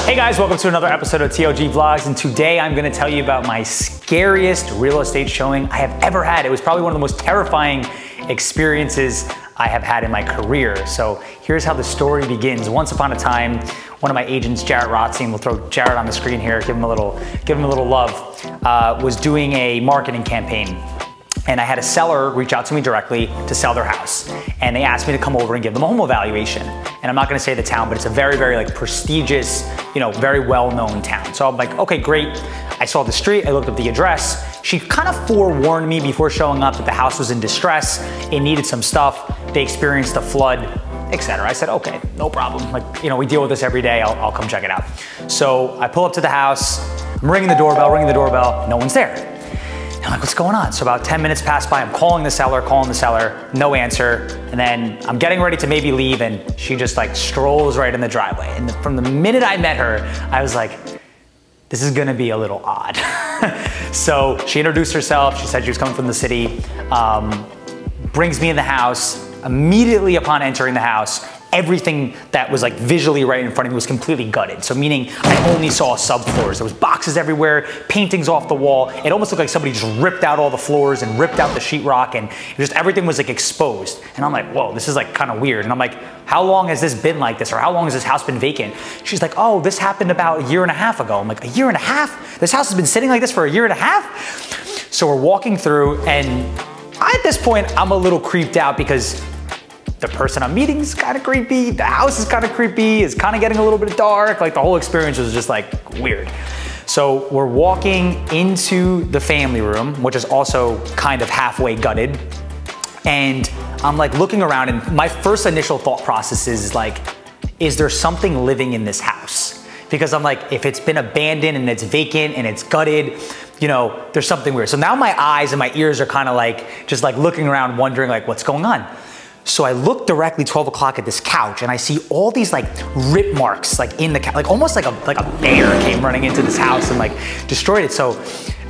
Hey guys, welcome to another episode of TLG Vlogs, and today I'm gonna tell you about my scariest real estate showing I have ever had. It was probably one of the most terrifying experiences I have had in my career. So here's how the story begins. Once upon a time, one of my agents, Jared Rothstein, we'll throw Jared on the screen here, give him a little love, was doing a marketing campaign. And I had a seller reach out to me directly to sell their house. And they asked me to come over and give them a home evaluation. And I'm not gonna say the town, but it's a very, very like prestigious, very well-known town. So I'm like, okay, great. I saw the street, I looked up the address. She kind of forewarned me before showing up that the house was in distress. It needed some stuff. They experienced a flood, etc. I said, okay, no problem. Like, we deal with this every day. I'll come check it out. So I pull up to the house, I'm ringing the doorbell, no one's there. I'm like, what's going on? So about 10 minutes pass by, I'm calling the seller, no answer. And then I'm getting ready to maybe leave and she just like strolls right in the driveway. And from the minute I met her, I was like, this is gonna be a little odd. So she introduced herself. She said she was coming from the city, brings me in the house. Immediately upon entering the house, everything that was like visually right in front of me was completely gutted. So meaning I only saw subfloors. There was boxes everywhere, paintings off the wall. It almost looked like somebody just ripped out all the floors and ripped out the sheetrock, and just everything was like exposed. And I'm like, whoa, this is like kind of weird. And I'm like, how long has this been like this? Or how long has this house been vacant? She's like, oh, this happened about a year and a half ago. I'm like, a year and a half? This house has been sitting like this for a year and a half? So we're walking through, and at this point, I'm a little creeped out because the person I'm meeting is kind of creepy, the house is kind of creepy, it's kind of getting a little bit dark, like the whole experience was just like weird. So we're walking into the family room, which is also kind of halfway gutted, and I'm like looking around, and my first initial thought process is like, is there something living in this house? Because I'm like, if it's been abandoned and it's vacant and it's gutted, there's something weird. So now my eyes and my ears are kind of like, just like looking around wondering like, what's going on? So I look directly 12 o'clock at this couch, and I see all these like rip marks like in the couch, like almost like a bear came running into this house and like destroyed it. So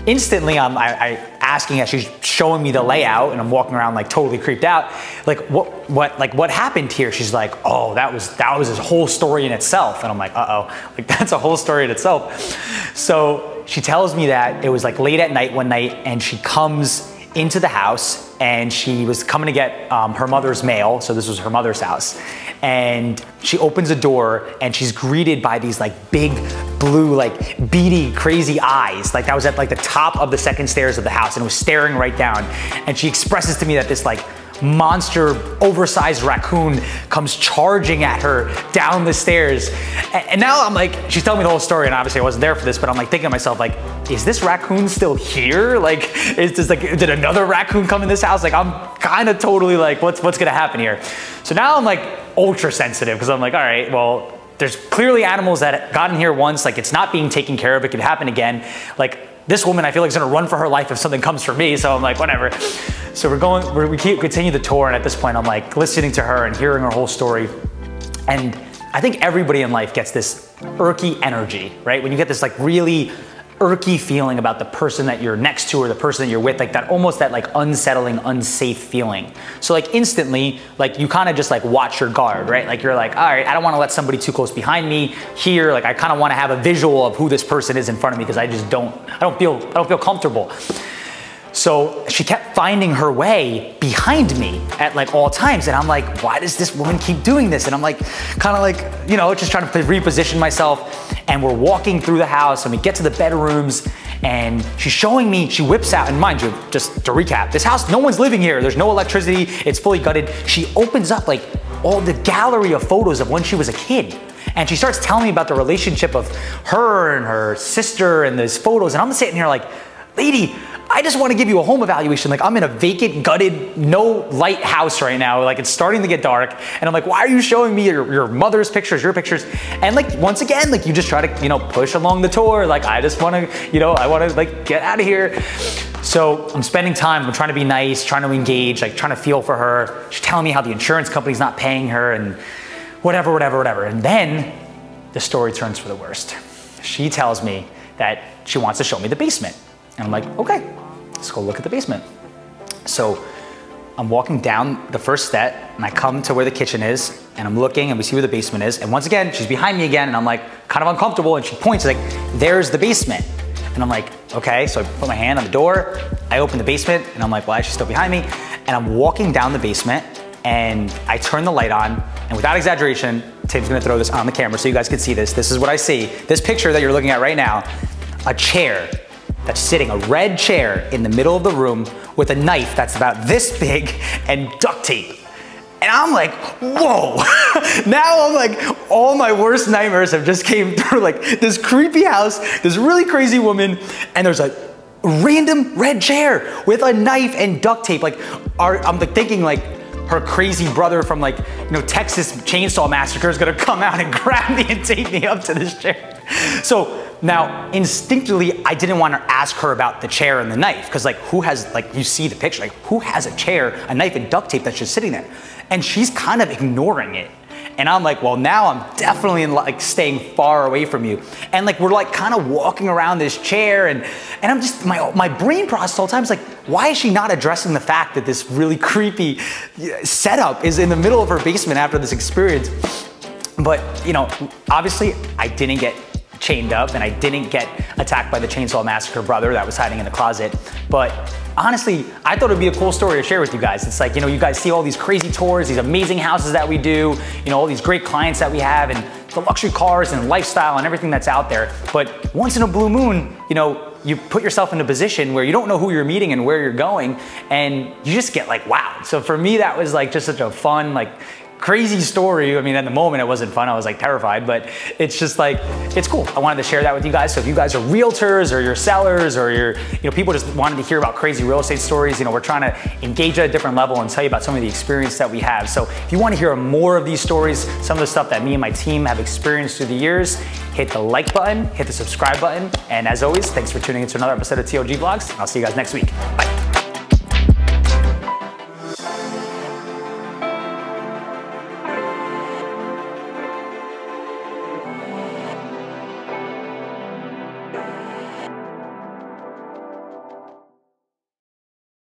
instantly I asking as she's showing me the layout, and I'm walking around like totally creeped out. Like what happened here? She's like, oh, that was his whole story in itself. And I'm like, uh-oh, like that's a whole story in itself. So she tells me that it was like late at night one night, and she comes into the house, and she was coming to get her mother's mail. So this was her mother's house. And she opens a door, and she's greeted by these like big blue, like beady, crazy eyes. Like that was at like the top of the second stairs of the house, and it was staring right down. And she expresses to me that this like monster, oversized raccoon comes charging at her down the stairs. And now I'm like, she's telling me the whole story, and obviously I wasn't there for this, but I'm like thinking to myself, like, is this raccoon still here? Like, did another raccoon come in this house? Like, I'm kind of totally like, what's gonna happen here? So now I'm like ultra sensitive, because I'm like, all right, well, there's clearly animals that got in here once, like it's not being taken care of, it could happen again. Like, this woman I feel like is gonna run for her life if something comes for me, so I'm like, whatever. So we continue the tour, and at this point I'm like listening to her and hearing her whole story. And I think everybody in life gets this irky energy, right? When you get this like really irky feeling about the person that you're next to or the person that you're with, like that almost that like unsettling, unsafe feeling. So like instantly, like you kind of just like watch your guard, right? Like you're like, all right, I don't want to let somebody too close behind me here. Like I kind of want to have a visual of who this person is in front of me, because I don't feel comfortable. So she kept finding her way behind me at like all times. And I'm like, why does this woman keep doing this? And I'm like, kind of like, just trying to reposition myself. And we're walking through the house, and we get to the bedrooms, and she's showing me, she whips out, and mind you, just to recap, this house, no one's living here. There's no electricity. It's fully gutted. She opens up like all the gallery of photos of when she was a kid. And she starts telling me about the relationship of her and her sister and these photos. And I'm sitting here like, lady, I just want to give you a home evaluation. Like I'm in a vacant, gutted, no light house right now. Like it's starting to get dark. And I'm like, why are you showing me your mother's pictures, your pictures? And like, once again, like you just try to, push along the tour. Like I just want to, I want to like get out of here. So I'm spending time, I'm trying to be nice, trying to engage, like trying to feel for her. She's telling me how the insurance company's not paying her and whatever. And then the story turns for the worst. She tells me that she wants to show me the basement. And I'm like, okay, let's go look at the basement. So I'm walking down the first step, and I come to where the kitchen is, and I'm looking and we see where the basement is. And once again, she's behind me again and I'm like kind of uncomfortable and she points like, there's the basement. And I'm like, okay. So I put my hand on the door, I open the basement and I'm like, why is she still behind me? And I'm walking down the basement and I turn the light on and without exaggeration, Tim's gonna throw this on the camera so you guys can see this. This is what I see. This picture that you're looking at right now, a chair that's sitting, a red chair in the middle of the room with a knife that's about this big and duct tape. And I'm like, whoa. Now I'm like, all my worst nightmares have just came through, like this creepy house, this really crazy woman, and there's a random red chair with a knife and duct tape. Like, I'm like thinking like her crazy brother from like, you know, Texas Chainsaw Massacre is gonna come out and grab me and take me up to this chair. So now, instinctively, I didn't want to ask her about the chair and the knife, because like, who has, like, you see the picture, like, who has a chair, a knife, and duct tape that's just sitting there? And she's kind of ignoring it. And I'm like, well, now I'm definitely like staying far away from you. And like, we're like kind of walking around this chair and I'm just, my brain process all the time is like, why is she not addressing the fact that this really creepy setup is in the middle of her basement after this experience? But, you know, obviously I didn't get chained up and I didn't get attacked by the Chainsaw Massacre brother that was hiding in the closet. But honestly, I thought it'd be a cool story to share with you guys. It's like, you know, you guys see all these crazy tours, these amazing houses that we do, you know, all these great clients that we have and the luxury cars and lifestyle and everything that's out there. But once in a blue moon, you know, you put yourself in a position where you don't know who you're meeting and where you're going and you just get like, wow. So for me, that was like just such a fun, like, crazy story. I mean, at the moment it wasn't fun. I was like terrified, but it's just like, it's cool. I wanted to share that with you guys. So if you guys are realtors or you're sellers or you're, you know, people just wanted to hear about crazy real estate stories, you know, we're trying to engage at a different level and tell you about some of the experience that we have. So if you want to hear more of these stories, some of the stuff that me and my team have experienced through the years, hit the like button, hit the subscribe button. And as always, thanks for tuning into another episode of TLG Vlogs. I'll see you guys next week. Bye.